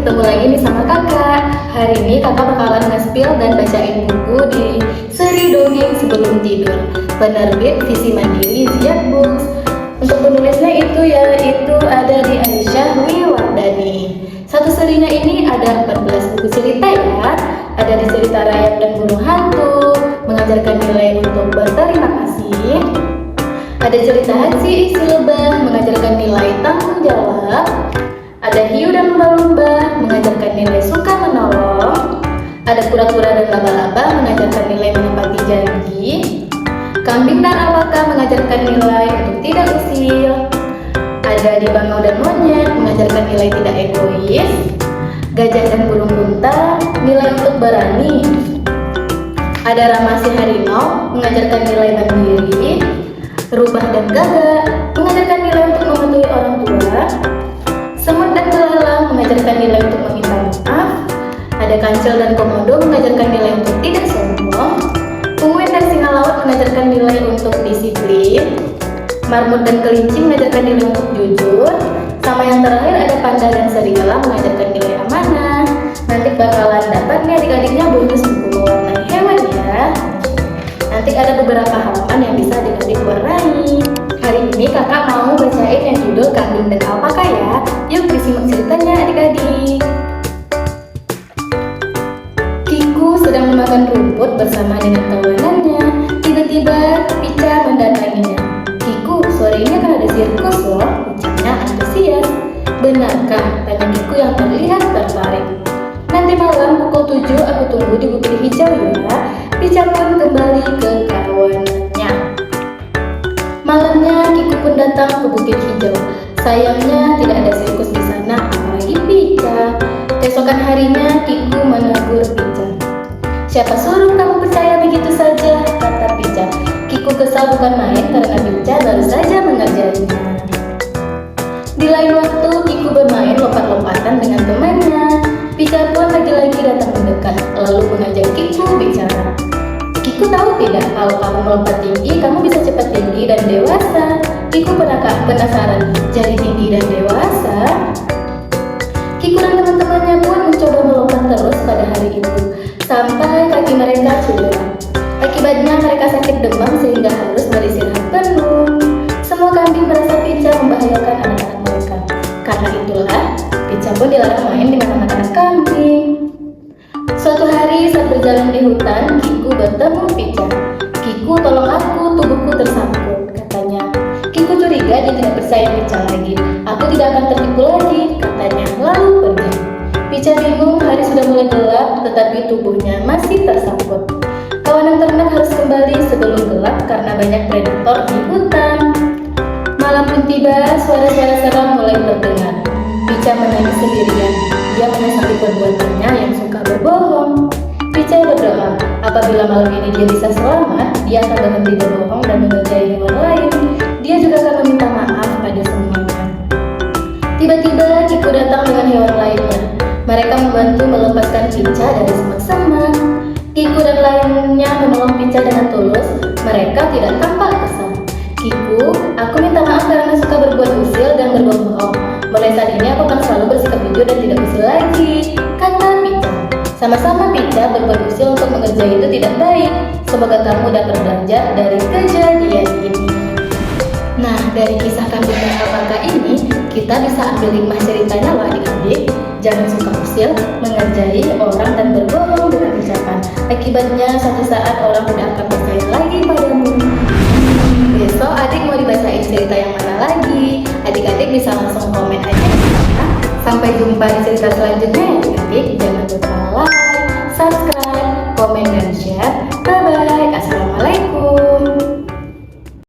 ketemu lagi nih sama kakak. Hari ini kakak bakalan nge-spill dan bacain buku di seri dongeng sebelum tidur, penerbit Visi Mandiri Ziyad Books. Untuk penulisnya yaitu ada di Aisyah Wiwardani. Satu serinya ini ada 14 buku cerita ya. Ada di cerita rakyat dan burung hantu, mengajarkan nilai untuk berterima kasih. Ada cerita Haji isi lebah, mengajarkan nilai tanggung jawab. Ada hiu dan lumba-lumba, mengajarkan nilai suka menolong. Ada kura-kura dan laba-laba, mengajarkan nilai menepati janji. Kambing dan alpaka, mengajarkan nilai untuk tidak usil. Ada di bangau dan monyet, mengajarkan nilai tidak egois. Gajah dan burung unta, nilai untuk berani. Ada Rama si harimau, mengajarkan nilai mandiri. Rubah dan gagak, mengajarkan nilai untuk mematuhi orang tua. Semut dan belalang, mengajarkan nilai untuk meminta maaf. Ada kancil dan komodo, mengajarkan nilai untuk tidak sombong. Penguin dan singa laut, mengajarkan nilai untuk disiplin. Marmut dan kelinci, mengajarkan nilai untuk jujur. Sama yang terakhir ada panda dan serigala, mengajarkan nilai amanah. Nanti bakalan dapat nih adik-adiknya bonus buku mewarnai hewan ya. Nanti ada beberapa halaman yang bisa adik-adik warnai. Hari ini kakak mau bacain yang judul Kambing dan Alpaka ya. Yuk disimak ceritanya adik-adik. Kiku sedang memakan rumput bersama dengan kawanannya. Tiba-tiba Pica mendatanginya. Kiku, sore ini akan ada sirkus loh, ucapnya antusias. Benarkah? Tanya Kiku yang terlihat tertarik. Nanti malam pukul 7 aku tunggu di Bukit Hijau ya. Pica pun kembali ke kawanannya. Malamnya Kiku pun datang ke Bukit Hijau. Sayangnya tidak ada sirkus di sana, apalagi Pica. Keesokan harinya Kiku menegur Pica. Siapa suruh kamu percaya begitu saja? Kata Pica. Kiku kesal bukan main karena Pica baru saja mengerjainya. Di lain waktu Kiku bermain lompat-lompatan dengan temannya. Pica pun lagi-lagi datang mendekat, lalu mengajak Kiku bicara. Kiku tahu tidak, kalau kamu melompat tinggi, kamu bisa cepat tinggi dan dewasa. Kiku penasaran, jadi tinggi dan dewasa? Kiku dan teman-temannya pun mencoba melompat terus pada hari itu, sampai kaki mereka cedera. Akibatnya mereka sakit demam sehingga harus beristirahat penuh. Semua kambing merasa Pica membahayakan anak-anak mereka. Karena itulah, Pica pun dilarang main dengan anak-anak kambing. Suatu hari saat berjalan di hutan, Kiku bertemu Pica. Kiku, tolong aku, tubuhku tersangkut, katanya. Kiku curiga dia tidak percaya Pica lagi. Aku tidak akan tertipu lagi, katanya, lalu pergi. Pica bingung, hari sudah mulai gelap, tetapi tubuhnya masih tersangkut. Kawanan ternak harus kembali sebelum gelap karena banyak predator di hutan. Malam pun tiba, suara-suara seram mulai terdengar. Pica menangis sendirian. Dia menyesali perbuatannya yang suka berbohong. Pica berdoa, apabila malam ini dia bisa selamat, dia akan berhenti berbohong dan mengerjai hewan lain. Dia juga akan meminta maaf pada semuanya. Tiba-tiba Kiku datang dengan hewan lainnya. Mereka membantu melepaskan Pica dari semak-semak. Kiku dan lainnya menolong Pica dengan tulus. Mereka tidak tampak kesal. Kiku, aku minta maaf karena suka berbuat usil dan berbohong. Mulai saat ini aku akan selalu bersikap jujur dan tidak usil lagi, kata Pica. Sama-sama Pica, berbuat usil untuk mengerjai itu tidak baik. Semoga kamu dapat belajar dari kejadian ini. Nah, dari kisah Kambing dan Alpaka ini, kita bisa ambil hikmah ceritanya loh adik-adik. Jangan suka usil, mengerjai orang dan berbohong dengan ucapan. Akibatnya suatu saat orang tidak akan percaya lagi padamu. Besok adik mau dibacain cerita yang mana lagi? Adik-adik bisa langsung komen aja ya. Sampai jumpa di cerita selanjutnya ya adik-adik. Jangan lupa like,